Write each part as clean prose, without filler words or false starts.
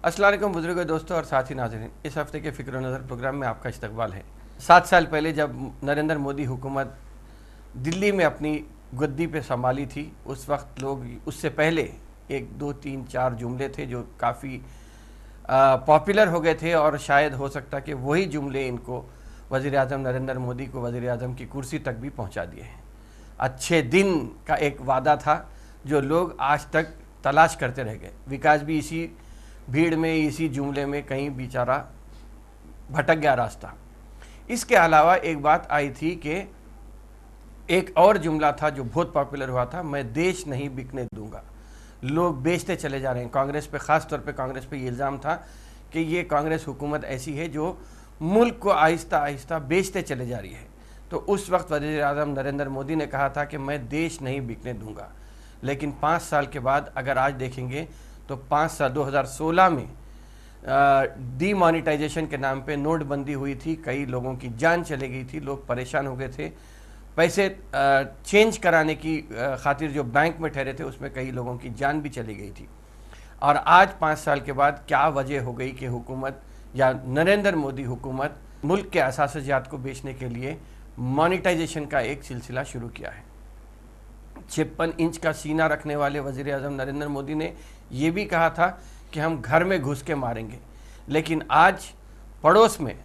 अस्सलाम वालेकुम बुजुर्ग दोस्तों और साथी नाज़रीन, इस हफ्ते के फ़िक्र नज़र प्रोग्राम में आपका इस्तकबाल है। 7 साल पहले जब नरेंद्र मोदी हुकूमत दिल्ली में अपनी गद्दी पे संभाली थी, उस वक्त लोग उससे पहले 1, 2, 3, 4 जुमले थे जो काफ़ी पॉपुलर हो गए थे और शायद हो सकता कि वही जुमले इनको वज़ीर-ए-आज़म नरेंद्र मोदी को वज़ीर-ए-आज़म की कुर्सी तक भी पहुंचा दिए हैं। अच्छे दिन का एक वादा था जो लोग आज तक तलाश करते रह गए। विकास भी इसी भीड़ में, इसी जुमले में कहीं बेचारा भटक गया रास्ता। इसके अलावा एक बात आई थी कि एक और जुमला था जो बहुत पॉपुलर हुआ था, मैं देश नहीं बिकने दूंगा। लोग बेचते चले जा रहे हैं। कांग्रेस पे, ख़ास तौर पे कांग्रेस पे ये इल्ज़ाम था कि ये कांग्रेस हुकूमत ऐसी है जो मुल्क को आहिस्ता आहिस्ता बेचते चले जा रही है। तो उस वक्त वज़ीर-ए-आज़म नरेंद्र मोदी ने कहा था कि मैं देश नहीं बिकने दूंगा। लेकिन 5 साल के बाद अगर आज देखेंगे तो 5 साल 2016 में डीमोनेटाइजेशन के नाम पे नोटबंदी हुई थी, कई लोगों की जान चली गई थी, लोग परेशान हो गए थे। पैसे चेंज कराने की खातिर जो बैंक में ठहरे थे उसमें कई लोगों की जान भी चली गई थी। और आज 5 साल के बाद क्या वजह हो गई कि हुकूमत या नरेंद्र मोदी हुकूमत मुल्क के असासियात को बेचने के लिए मोनेटाइजेशन का एक सिलसिला शुरू किया है। 56 इंच का सीना रखने वाले वज़ीर-ए-आज़म नरेंद्र मोदी ने ये भी कहा था कि हम घर में घुस के मारेंगे। लेकिन आज पड़ोस में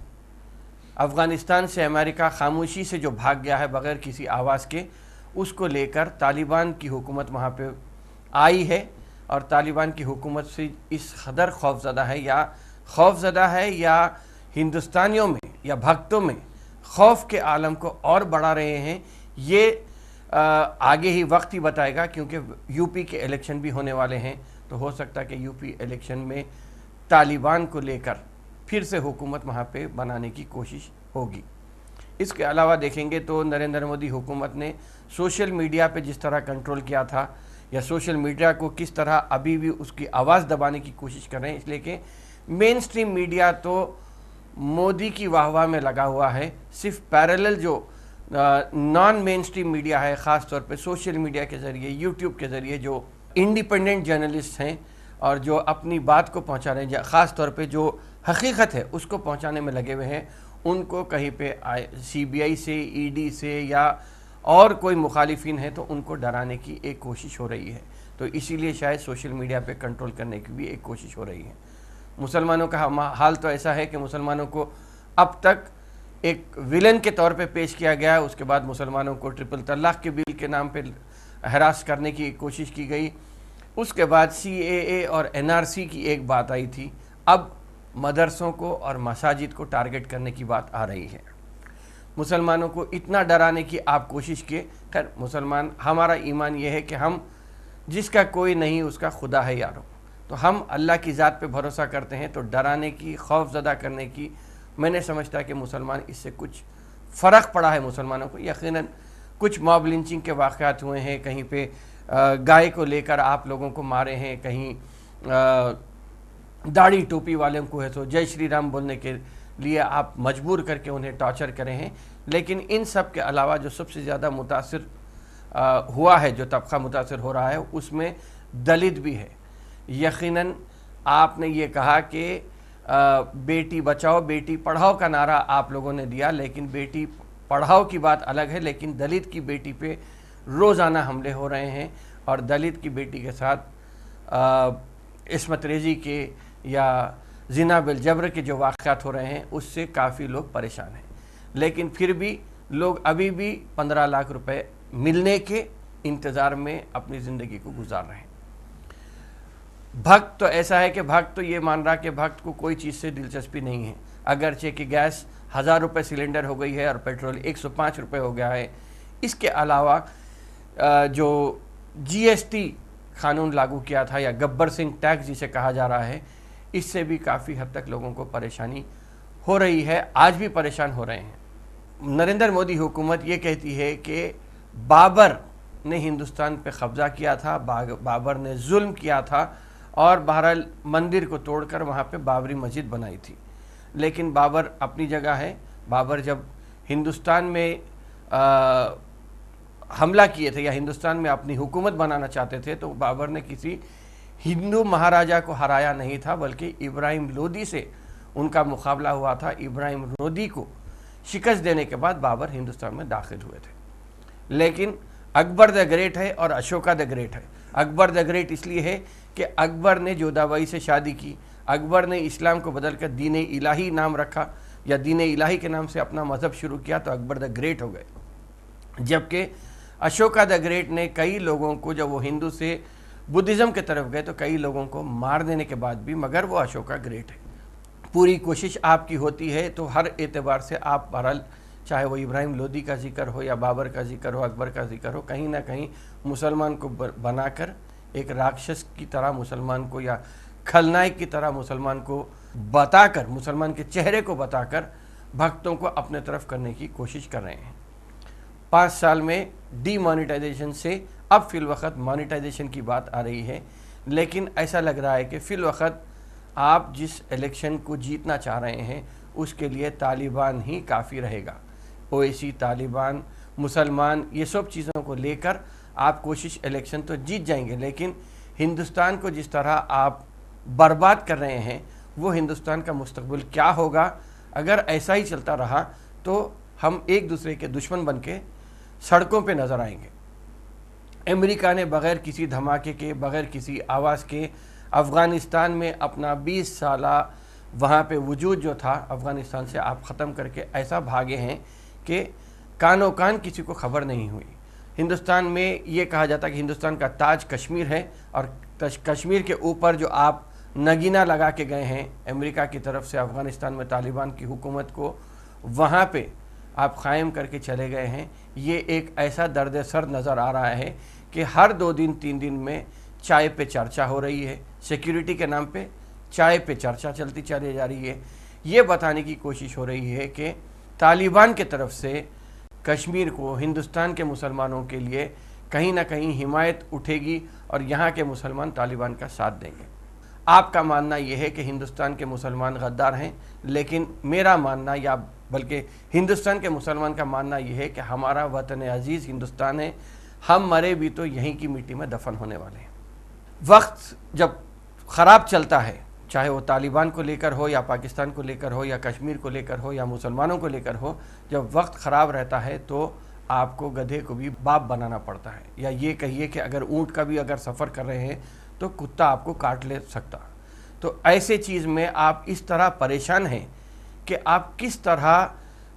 अफ़गानिस्तान से अमेरिका खामोशी से जो भाग गया है बग़ैर किसी आवाज़ के, उसको लेकर तालिबान की हुकूमत वहाँ पे आई है और तालिबान की हुकूमत से इस कदर खौफज़दा है या हिंदुस्तानियों में या भक्तों में खौफ के आलम को और बढ़ा रहे हैं। ये आगे ही वक्त ही बताएगा, क्योंकि यूपी के इलेक्शन भी होने वाले हैं। तो हो सकता है कि यूपी इलेक्शन में तालिबान को लेकर फिर से हुकूमत वहाँ पे बनाने की कोशिश होगी। इसके अलावा देखेंगे तो नरेंद्र मोदी हुकूमत ने सोशल मीडिया पे जिस तरह कंट्रोल किया था या सोशल मीडिया को किस तरह अभी भी उसकी आवाज़ दबाने की कोशिश कर रहे हैं, इसलिए कि मेन स्ट्रीम मीडिया तो मोदी की वाहवाह में लगा हुआ है। सिर्फ पैरेलल जो नॉन मेन स्ट्रीम मीडिया है, ख़ास तौर पे सोशल मीडिया के ज़रिए, यूट्यूब के ज़रिए जो इंडिपेंडेंट जर्नलिस्ट हैं और जो अपनी बात को पहुंचा रहे हैं, ख़ास तौर पे जो हकीकत है उसको पहुंचाने में लगे हुए हैं, उनको कहीं पे CBI से, ED से या और कोई मुखालिफिन है तो उनको डराने की एक कोशिश हो रही है। तो इसीलिए शायद सोशल मीडिया पे कंट्रोल करने की भी एक कोशिश हो रही है। मुसलमानों का हाल तो ऐसा है कि मुसलमानों को अब तक एक विलन के तौर पे पेश किया गया है। उसके बाद मुसलमानों को ट्रिपल तलाक के बिल के नाम पे हरास करने की कोशिश की गई। उसके बाद CAA और NRC की एक बात आई थी। अब मदरसों को और मसाजिद को टारगेट करने की बात आ रही है। मुसलमानों को इतना डराने की आप कोशिश किए। खैर, मुसलमान, हमारा ईमान यह है कि हम जिसका कोई नहीं उसका खुदा है यारो, तो हम अल्लाह की ज़ात पे भरोसा करते हैं। तो डराने की, खौफज़दा करने की, मैंने समझता कि मुसलमान इससे कुछ फ़र्क पड़ा है मुसलमानों को। यकीनन कुछ मॉब लिंचिंग के वाक़यात हुए हैं, कहीं पे गाय को लेकर आप लोगों को मारे हैं, कहीं दाढ़ी टोपी वालों को है तो जय श्री राम बोलने के लिए आप मजबूर करके उन्हें टॉर्चर करे हैं। लेकिन इन सब के अलावा जो सबसे ज़्यादा मुतासिर हुआ है, जो तबका मुतासिर हो रहा है, उसमें दलित भी है। यकीनन आपने ये कहा कि बेटी बचाओ बेटी पढ़ाओ का नारा आप लोगों ने दिया, लेकिन बेटी पढ़ाओ की बात अलग है, लेकिन दलित की बेटी पे रोज़ाना हमले हो रहे हैं और दलित की बेटी के साथ इस्मत रेज़ी के या ज़िना बिल जबर के जो वाक़यात हो रहे हैं उससे काफ़ी लोग परेशान हैं। लेकिन फिर भी लोग अभी भी 15 लाख रुपए मिलने के इंतज़ार में अपनी ज़िंदगी को गुजार रहे हैं। भक्त तो ऐसा है कि भक्त तो ये मान रहा कि भक्त को कोई चीज़ से दिलचस्पी नहीं है। अगरचे कि गैस 1000 रुपये सिलेंडर हो गई है और पेट्रोल 105 रुपये हो गया है। इसके अलावा जो GST कानून लागू किया था या गब्बर सिंह टैक्स जिसे कहा जा रहा है, इससे भी काफ़ी हद तक लोगों को परेशानी हो रही है, आज भी परेशान हो रहे हैं। नरेंद्र मोदी हुकूमत ये कहती है कि बाबर ने हिंदुस्तान पे कब्ज़ा किया था, बाबर ने जुल्म किया था और बहरहाल मंदिर को तोड़कर वहाँ पे बाबरी मस्जिद बनाई थी। लेकिन बाबर अपनी जगह है। बाबर जब हिंदुस्तान में हमला किए थे या हिंदुस्तान में अपनी हुकूमत बनाना चाहते थे तो बाबर ने किसी हिंदू महाराजा को हराया नहीं था, बल्कि इब्राहिम लोदी से उनका मुकाबला हुआ था। इब्राहिम लोदी को शिकस्त देने के बाद बाबर हिंदुस्तान में दाखिल हुए थे। लेकिन अकबर द ग्रेट है और अशोका द ग्रेट है। अकबर द ग्रेट इसलिए है कि अकबर ने जोधाबाई से शादी की, अकबर ने इस्लाम को बदल कर दीन इलाही नाम रखा या दीन इलाही के नाम से अपना मज़हब शुरू किया, तो अकबर द ग्रेट हो गए। जबकि अशोका द ग्रेट ने कई लोगों को, जब वो हिंदू से बुद्धिज़्म की तरफ गए तो कई लोगों को मार देने के बाद भी, मगर वो अशोका ग्रेट है। पूरी कोशिश आपकी होती है तो हर एतबार से आप बहरहाल, चाहे वो इब्राहिम लोदी का जिक्र हो या बाबर का जिक्र हो, अकबर का जिक्र हो, कहीं ना कहीं मुसलमान को बनाकर एक राक्षस की तरह मुसलमान को या खलनायक की तरह मुसलमान को बताकर, मुसलमान के चेहरे को बताकर भक्तों को अपने तरफ करने की कोशिश कर रहे हैं। 5 साल में डीमोनेटाइजेशन से अब फिलवक़्त मोनेटाइजेशन की बात आ रही है, लेकिन ऐसा लग रहा है कि फिलवक़्त आप जिस इलेक्शन को जीतना चाह रहे हैं उसके लिए तालिबान ही काफ़ी रहेगा। ओवैसी, तालिबान, मुसलमान, ये सब चीज़ों को लेकर आप कोशिश इलेक्शन तो जीत जाएंगे, लेकिन हिंदुस्तान को जिस तरह आप बर्बाद कर रहे हैं, वो हिंदुस्तान का मुस्तकबिल क्या होगा अगर ऐसा ही चलता रहा, तो हम एक दूसरे के दुश्मन बन के सड़कों पे नज़र आएंगे। अमेरिका ने बग़ैर किसी धमाके के, बग़ैर किसी आवाज़ के अफ़गानिस्तान में अपना 20 साला वहाँ पे वजूद जो था, अफ़गानिस्तान से आप ख़त्म करके ऐसा भागे हैं कि कानो कान किसी को खबर नहीं हुई। हिंदुस्तान में ये कहा जाता है कि हिंदुस्तान का ताज कश्मीर है, और कश्मीर के ऊपर जो आप नगीना लगा के गए हैं अमेरिका की तरफ से अफ़गानिस्तान में तालिबान की हुकूमत को, वहाँ पे आप क़ायम करके चले गए हैं। ये एक ऐसा दर्द सर नज़र आ रहा है कि हर 2 दिन 3 दिन में चाय पे चर्चा हो रही है, सिक्योरिटी के नाम पे चाय पे चर्चा चलती चली जा रही है। ये बताने की कोशिश हो रही है कि तालिबान के तरफ से कश्मीर को हिंदुस्तान के मुसलमानों के लिए कहीं ना कहीं हिमायत उठेगी और यहाँ के मुसलमान तालिबान का साथ देंगे। आपका मानना यह है कि हिंदुस्तान के मुसलमान गद्दार हैं, लेकिन मेरा मानना, या बल्कि हिंदुस्तान के मुसलमान का मानना यह है कि हमारा वतन अजीज़ हिंदुस्तान है, हम मरे भी तो यहीं की मिट्टी में दफन होने वाले हैं। वक्त जब ख़राब चलता है, चाहे वो तालिबान को लेकर हो या पाकिस्तान को लेकर हो या कश्मीर को लेकर हो या मुसलमानों को लेकर हो, जब वक्त ख़राब रहता है तो आपको गधे को भी बाप बनाना पड़ता है, या ये कहिए कि अगर ऊँट का भी अगर सफ़र कर रहे हैं तो कुत्ता आपको काट ले सकता। तो ऐसे चीज़ में आप इस तरह परेशान हैं कि आप किस तरह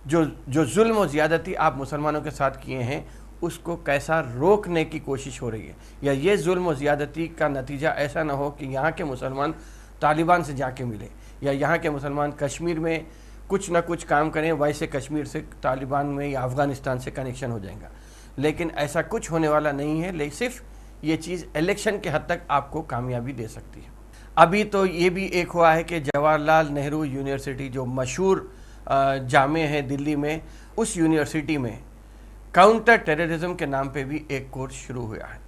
जो जुल्म और ज़्यादती आप मुसलमानों के साथ किए हैं उसको कैसा रोकने की कोशिश हो रही है, या ये जुल्म और ज़्यादती का नतीजा ऐसा ना हो कि यहाँ के मुसलमान तालिबान से जाके मिले, या यहाँ के मुसलमान कश्मीर में कुछ ना कुछ काम करें, वैसे कश्मीर से तालिबान में या अफ़गानिस्तान से कनेक्शन हो जाएगा। लेकिन ऐसा कुछ होने वाला नहीं है, लेकिन सिर्फ ये चीज़ इलेक्शन के हद तक आपको कामयाबी दे सकती है। अभी तो ये भी एक हुआ है कि जवाहरलाल नेहरू यूनिवर्सिटी जो मशहूर जामे है दिल्ली में, उस यूनिवर्सिटी में काउंटर टेररिज्म के नाम पे भी एक कोर्स शुरू हुआ है।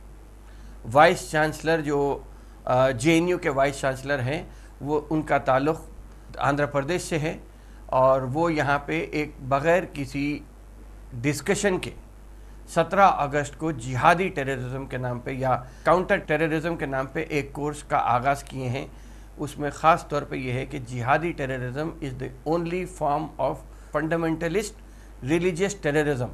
वाइस चांसलर जो JNU के वाइस चांसलर हैं, वो उनका ताल्लुक़ आंध्र प्रदेश से है, और वो यहाँ पे एक बग़ैर किसी डिस्कशन के 17 अगस्त को जिहादी टेररिज्म के नाम पे या काउंटर टेररिज्म के नाम पे एक कोर्स का आगाज़ किए हैं। उसमें ख़ास तौर पे ये है कि जिहादी terrorism is the only form of fundamentalist religious terrorism,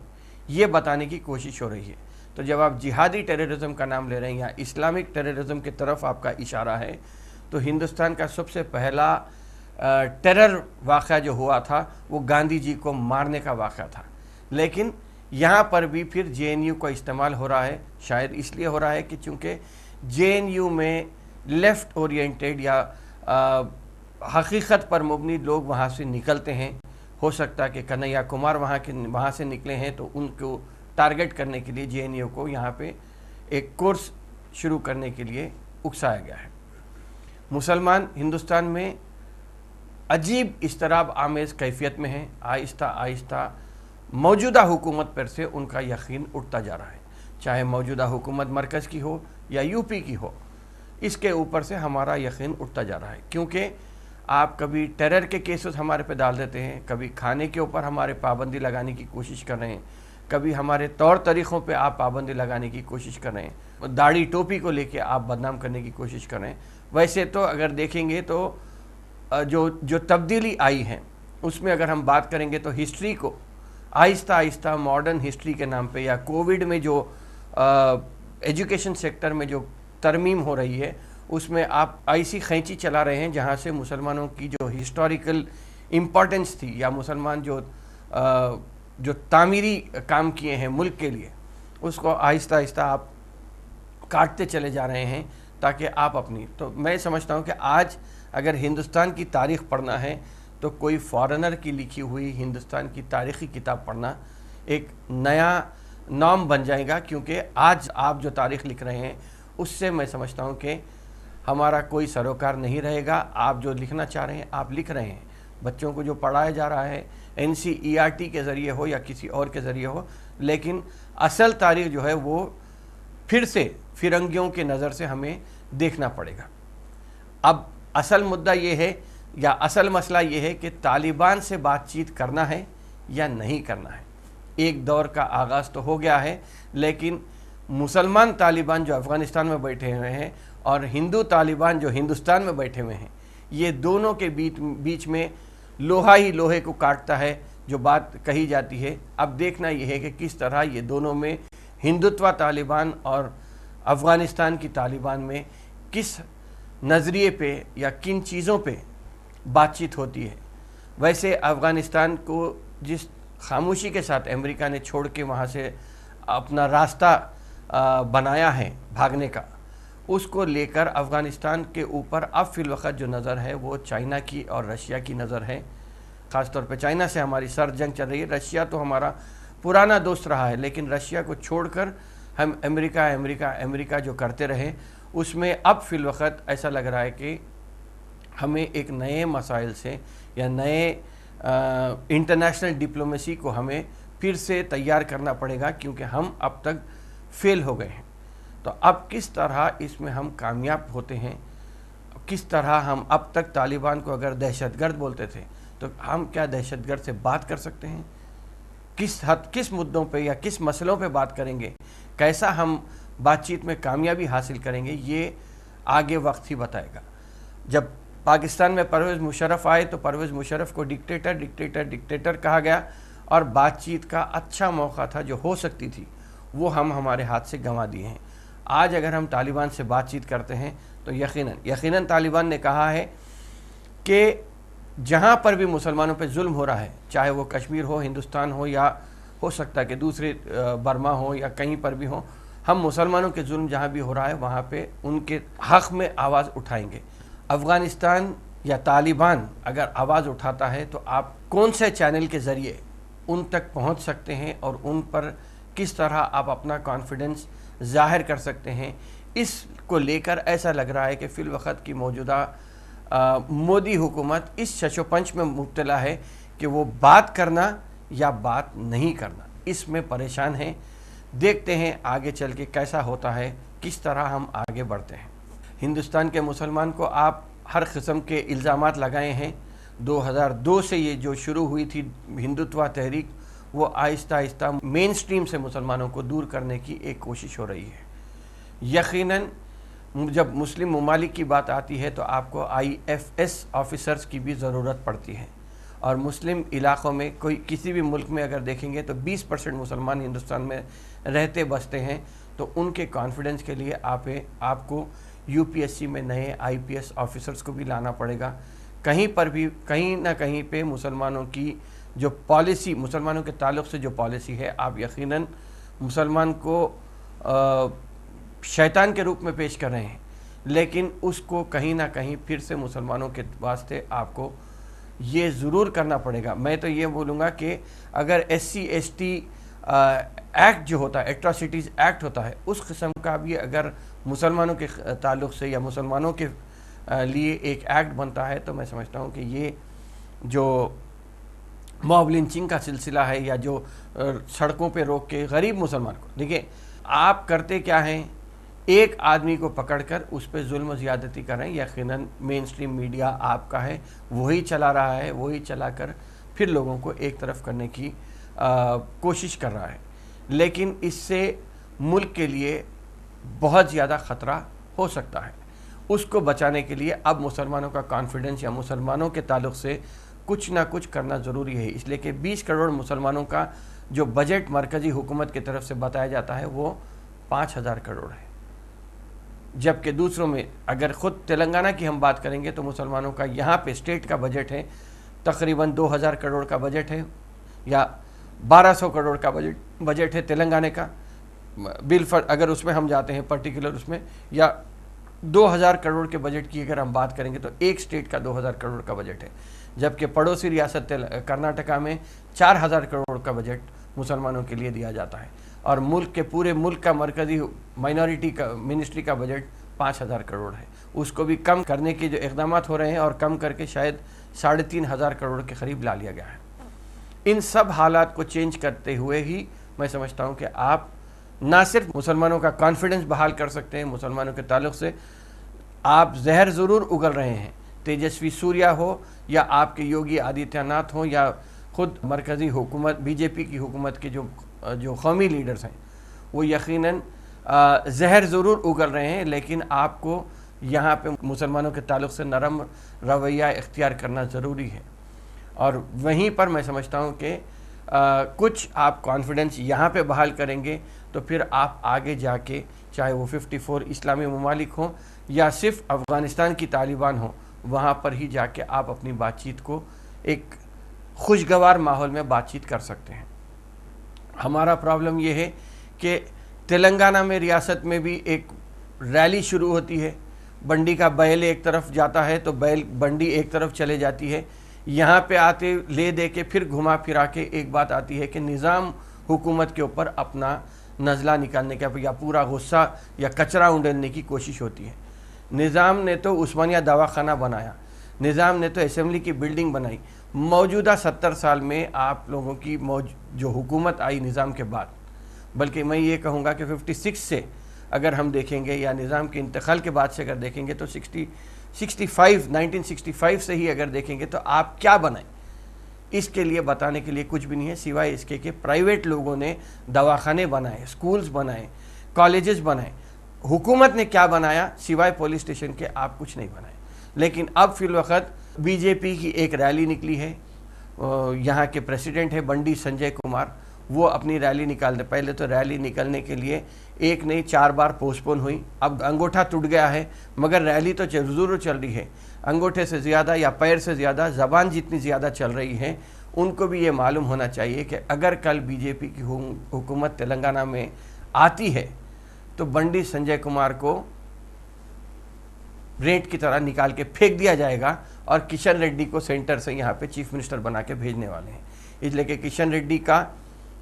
ये बताने की कोशिश हो रही है। तो जब आप जिहादी टेररिज्म का नाम ले रहे हैं या इस्लामिक टेररिज्म की तरफ आपका इशारा है, तो हिंदुस्तान का सबसे पहला टेरर वाक़या जो हुआ था वो गांधी जी को मारने का वाक़या था। लेकिन यहाँ पर भी फिर JNU का इस्तेमाल हो रहा है, शायद इसलिए हो रहा है कि चूँकि JNU में लेफ़्ट ओरिएंटेड या हकीकत पर मबनी लोग वहाँ से निकलते हैं। हो सकता है कि कन्हैया कुमार वहाँ से निकले हैं, तो उनको टारगेट करने के लिए JNU को यहाँ पे एक कोर्स शुरू करने के लिए उकसाया गया है। मुसलमान हिंदुस्तान में अजीब इस्तराब आमेज़ कैफियत में हैं। आहिस्ता आहिस्ता मौजूदा हुकूमत पर से उनका यकीन उठता जा रहा है, चाहे मौजूदा हुकूमत मरकज़ की हो या UP की हो, इसके ऊपर से हमारा यकीन उठता जा रहा है। क्योंकि आप कभी टेरर के केसेस हमारे पे डाल देते हैं, कभी खाने के ऊपर हमारे पाबंदी लगाने की कोशिश कर रहे हैं, کبھی ہمارے طور طریقوں پہ آپ پابندی لگانے کی کوشش کر رہے ہیں، داڑھی ٹوپی کو لے کے آپ بدنام کرنے کی کوشش کر رہے ہیں۔ ویسے تو اگر دیکھیں گے تو جو تبدیلی آئی ہے اس میں اگر ہم بات کریں گے تو ہسٹری کو آہستہ آہستہ ماڈرن ہسٹری کے نام پہ، یا کووڈ میں جو ایجوکیشن سیکٹر میں جو ترمیم ہو رہی ہے، اس میں آپ ایسی خینچی چلا رہے ہیں جہاں سے مسلمانوں کی جو ہسٹوریکل امپورٹنس تھی، یا مسلمان جو تعمیری کام کیے ہیں ملک کے لیے، اس کو آہستہ آہستہ آپ کاٹتے چلے جا رہے ہیں تاکہ آپ اپنی، تو میں سمجھتا ہوں کہ آج اگر ہندوستان کی تاریخ پڑھنا ہے تو کوئی فارنر کی لکھی ہوئی ہندوستان کی تاریخی کتاب پڑھنا ایک نیا نام بن جائے گا، کیونکہ آج آپ جو تاریخ لکھ رہے ہیں اس سے میں سمجھتا ہوں کہ ہمارا کوئی سروکار نہیں رہے گا۔ آپ جو لکھنا چاہ رہے ہیں آپ لکھ رہے ہیں، بچوں کو جو پڑھایا جا رہا ہے NCERT کے ذریعے ہو یا کسی اور کے ذریعے ہو، لیکن اصل تاریخ جو ہے وہ پھر سے فرنگیوں کے نظر سے ہمیں دیکھنا پڑے گا۔ اب اصل مدعا یہ ہے یا اصل مسئلہ یہ ہے کہ طالبان سے بات چیت کرنا ہے یا نہیں کرنا ہے۔ ایک دور کا آغاز تو ہو گیا ہے، لیکن مسلمان طالبان جو افغانستان میں بیٹھے ہوئے ہیں اور ہندو طالبان جو ہندوستان میں بیٹھے ہوئے ہیں، یہ دونوں کے بیچ میں لوہا ہی لوہے کو کاٹتا ہے، جو بات کہی جاتی ہے۔ اب دیکھنا یہ ہے کہ کس طرح یہ دونوں میں ہندوتوا طالبان اور افغانستان کی طالبان میں کس نظریے پہ یا کن چیزوں پہ بات چیت ہوتی ہے۔ ویسے افغانستان کو جس خاموشی کے ساتھ امریکہ نے چھوڑ کے وہاں سے اپنا راستہ بنایا ہے بھاگنے کا، اس کو لے کر افغانستان کے اوپر اب فی الوقت جو نظر ہے وہ چائنا کی اور رشیا کی نظر ہے۔ خاص طور پہ چائنا سے ہماری سر جنگ چل رہی ہے۔ رشیا تو ہمارا پرانا دوست رہا ہے، لیکن رشیا کو چھوڑ کر ہم امریکہ جو کرتے رہے، اس میں اب فی الوقت ایسا لگ رہا ہے کہ ہمیں ایک نئے مسائل سے یا نئے انٹرنیشنل ڈپلومیسی کو ہمیں پھر سے تیار کرنا پڑے گا، کیونکہ ہم اب تک فیل ہو گئے ہیں۔ تو اب کس طرح اس میں ہم کامیاب ہوتے ہیں، کس طرح ہم اب تک طالبان کو اگر دہشت گرد بولتے تھے تو ہم کیا دہشت گرد سے بات کر سکتے ہیں، کس مدوں پہ یا کس مسئلوں پہ بات کریں گے، کیسا ہم بات چیت میں کامیابی حاصل کریں گے، یہ آگے وقت ہی بتائے گا۔ جب پاکستان میں پرویز مشرف آئے تو پرویز مشرف کو ڈکٹیٹر کہا گیا، اور بات چیت کا اچھا موقع تھا جو ہو سکتی تھی، وہ ہم ہمارے ہاتھ سے گنوا دیے ہیں۔ آج اگر ہم طالبان سے بات چیت کرتے ہیں تو یقیناً طالبان نے کہا ہے کہ جہاں پر بھی مسلمانوں پہ ظلم ہو رہا ہے، چاہے وہ کشمیر ہو، ہندوستان ہو، یا ہو سکتا ہے کہ دوسرے برما ہو یا کہیں پر بھی ہو، ہم مسلمانوں کے ظلم جہاں بھی ہو رہا ہے وہاں پہ ان کے حق میں آواز اٹھائیں گے۔ افغانستان یا طالبان اگر آواز اٹھاتا ہے تو آپ کون سے چینل کے ذریعے ان تک پہنچ سکتے ہیں اور ان پر کس طرح آپ اپنا کانفیڈنس ظاہر کر سکتے ہیں، اس کو لے کر ایسا لگ رہا ہے کہ فی الوقت کی موجودہ مودی حکومت اس شش و پنچ میں مبتلا ہے کہ وہ بات کرنا یا بات نہیں کرنا، اس میں پریشان ہیں۔ دیکھتے ہیں آگے چل کے کیسا ہوتا ہے، کس طرح ہم آگے بڑھتے ہیں۔ ہندوستان کے مسلمان کو آپ ہر قسم کے الزامات لگائے ہیں۔ 2002 سے یہ جو شروع ہوئی تھی ہندوتوا تحریک، وہ آہستہ آہستہ مین سٹریم سے مسلمانوں کو دور کرنے کی ایک کوشش ہو رہی ہے۔ یقیناً جب مسلم ممالک کی بات آتی ہے تو آپ کو IFS آفیسرز کی بھی ضرورت پڑتی ہے، اور مسلم علاقوں میں کسی بھی ملک میں اگر دیکھیں گے تو 20% مسلمان ہندوستان میں رہتے بستے ہیں، تو ان کے کانفیڈنس کے لیے آپ کو UPSC میں نئے IPS آفیسرز کو بھی لانا پڑے گا۔ کہیں نہ کہیں پہ مسلمانوں کی جو پالیسی، مسلمانوں کے تعلق سے جو پالیسی ہے، آپ یقیناً مسلمان کو شیطان کے روپ میں پیش کر رہے ہیں، لیکن اس کو کہیں نہ کہیں پھر سے مسلمانوں کے واسطے آپ کو یہ ضرور کرنا پڑے گا۔ میں تو یہ بولوں گا کہ اگر SC ST ایکٹ جو ہوتا ہے، ایٹراسٹیز ایکٹ ہوتا ہے، اس قسم کا بھی اگر مسلمانوں کے تعلق سے یا مسلمانوں کے لیے ایک ایکٹ بنتا ہے تو میں سمجھتا ہوں کہ یہ جو موب لنچنگ کا سلسلہ ہے یا جو سڑکوں پہ روک کے غریب مسلمان کو، دیکھیں آپ کرتے کیا ہیں، ایک آدمی کو پکڑ کر اس پہ ظلم و زیادتی کر رہے ہیں۔ یقیناً مین سٹریم میڈیا آپ کا ہے، وہی چلا رہا ہے، وہی چلا کر پھر لوگوں کو ایک طرف کرنے کی کوشش کر رہا ہے۔ لیکن اس سے ملک کے لیے بہت زیادہ خطرہ ہو سکتا ہے. اس کو بچانے کے لیے اب مسلمانوں کا کانفیڈنس یا مسلمانوں کے تعلق سے کچھ نہ کچھ کرنا ضروری ہے. اس لیے کہ 20 کروڑ مسلمانوں کا جو بجٹ مرکزی حکومت کی طرف سے بتایا جاتا ہے وہ 5,000 کروڑ ہے، جبکہ دوسروں میں اگر خود تلنگانہ کی ہم بات کریں گے تو مسلمانوں کا یہاں پہ اسٹیٹ کا بجٹ ہے تقریباً 2,000 کروڑ کا بجٹ ہے، یا 1,200 کروڑ کا بجٹ ہے تلنگانہ کا اگر اس میں ہم جاتے ہیں پرٹیکولر اس میں، یا 2,000 کروڑ کے بجٹ کی اگر ہم بات کریں گے تو ایک اسٹیٹ کا 2,000 کروڑ کا بجٹ ہے، جبکہ پڑوسی ریاست کرناٹکا میں 4,000 کروڑ کا بجٹ مسلمانوں کے لیے دیا جاتا ہے، اور ملک کے پورے ملک کا مرکزی مائنورٹی کا منسٹری کا بجٹ 5,000 کروڑ ہے. اس کو بھی کم کرنے کے جو اقدامات ہو رہے ہیں اور کم کر کے شاید 3,500 کروڑ کے قریب لا لیا گیا ہے. ان سب حالات کو چینج کرتے ہوئے ہی میں سمجھتا ہوں کہ آپ نہ صرف مسلمانوں کا کانفیڈنس بحال کر سکتے ہیں، مسلمانوں کے تعلق سے آپ زہر ضرور اگل رہے ہیں، تیجسوی سوریا ہو یا آپ کے یوگی آدتیہ ناتھ ہوں یا خود مرکزی حکومت بی جے پی کی حکومت کے جو قومی لیڈرز ہیں، وہ یقیناً زہر ضرور اگل رہے ہیں، لیکن آپ کو یہاں پہ مسلمانوں کے تعلق سے نرم رویہ اختیار کرنا ضروری ہے. اور وہیں پر میں سمجھتا ہوں کہ کچھ آپ کانفیڈنس یہاں پہ بحال کریں گے تو پھر آپ آگے جا کے چاہے وہ 54 اسلامی ممالک ہوں یا صرف افغانستان کی طالبان ہوں، وہاں پر ہی جا کے آپ اپنی بات چیت کو ایک خوشگوار ماحول میں بات چیت کر سکتے ہیں. ہمارا پرابلم یہ ہے کہ تلنگانہ میں ریاست میں بھی ایک ریلی شروع ہوتی ہے، بنڈی کا بیل ایک طرف جاتا ہے تو بنڈی ایک طرف چلے جاتی ہے، یہاں پہ آتے لے دے کے پھر گھما پھرا کے ایک بات آتی ہے کہ نظام حکومت کے اوپر اپنا نزلہ نکالنے کا یا پورا غصہ یا کچرا اونڈلنے کی کوشش ہوتی ہے. نظام نے تو عثمانیہ دواخانہ بنایا، نظام نے تو اسمبلی کی بلڈنگ بنائی. موجودہ 70 سال میں آپ لوگوں کی جو حکومت آئی نظام کے بعد، بلکہ میں یہ کہوں گا کہ 56 سے اگر ہم دیکھیں گے یا نظام کے انتقال کے بعد سے اگر دیکھیں گے تو 1965 سے ہی اگر دیکھیں گے تو آپ کیا بنائیں، اس کے لیے بتانے کے لیے کچھ بھی نہیں ہے سوائے اس کے کہ پرائیویٹ لوگوں نے دواخانے بنائے، سکولز بنائے، کالجز بنائے. حکومت نے کیا بنایا سوائے پولیس اسٹیشن کے؟ آپ کچھ نہیں بنائے. لیکن اب فی الوقت بی جے پی کی ایک ریلی نکلی ہے، یہاں کے پریسیڈنٹ ہے بنڈی سنجے کمار، وہ اپنی ریلی نکال دے. پہلے تو ریلی نکلنے کے لیے ایک نہیں 4 بار پوسٹ پون ہوئی، اب انگوٹھا ٹوٹ گیا ہے مگر ریلی تو ضرور چل رہی ہے. انگوٹھے سے زیادہ یا پیر سے زیادہ زبان جتنی زیادہ چل رہی ہے، ان کو بھی یہ معلوم ہونا چاہیے کہ اگر کل بی جے پی کی حکومت تلنگانہ میں آتی ہے تو بنڈی سنجے کمار کو ریٹ کی طرح نکال کے پھینک دیا جائے گا اور کشن ریڈی کو سینٹر سے یہاں پہ چیف منسٹر بنا کے بھیجنے والے ہیں. اس لیے کہ کشن ریڈی کا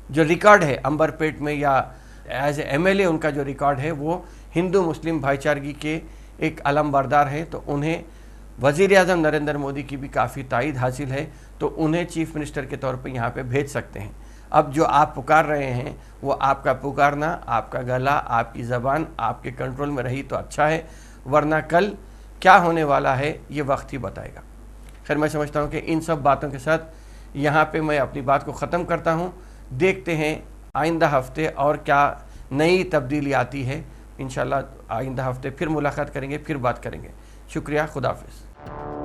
جو ریکارڈ ہے امبر پیٹ میں یا as a M L A ان کا جو ریکارڈ ہے وہ ہندو مسلم بھائی چارگی کے ایک علم بردار ہے، تو انہیں وزیر اعظم نریندر مودی کی بھی کافی تائید حاصل ہے، تو انہیں چیف منسٹر کے طور پہ یہاں پہ بھیج سکتے ہیں. اب جو آپ پکار رہے ہیں وہ آپ کا پکارنا، آپ کا گلا، آپ کی زبان آپ کے کنٹرول میں رہی تو اچھا ہے، ورنہ کل کیا ہونے والا ہے یہ وقت ہی بتائے گا. خیر میں سمجھتا ہوں کہ ان سب باتوں کے ساتھ یہاں پہ میں اپنی بات کو ختم کرتا ہوں. دیکھتے ہیں آئندہ ہفتے اور کیا نئی تبدیلی آتی ہے. انشاءاللہ آئندہ ہفتے پھر ملاقات کریں گے، پھر بات کریں گے. شکریہ، خدا حافظ.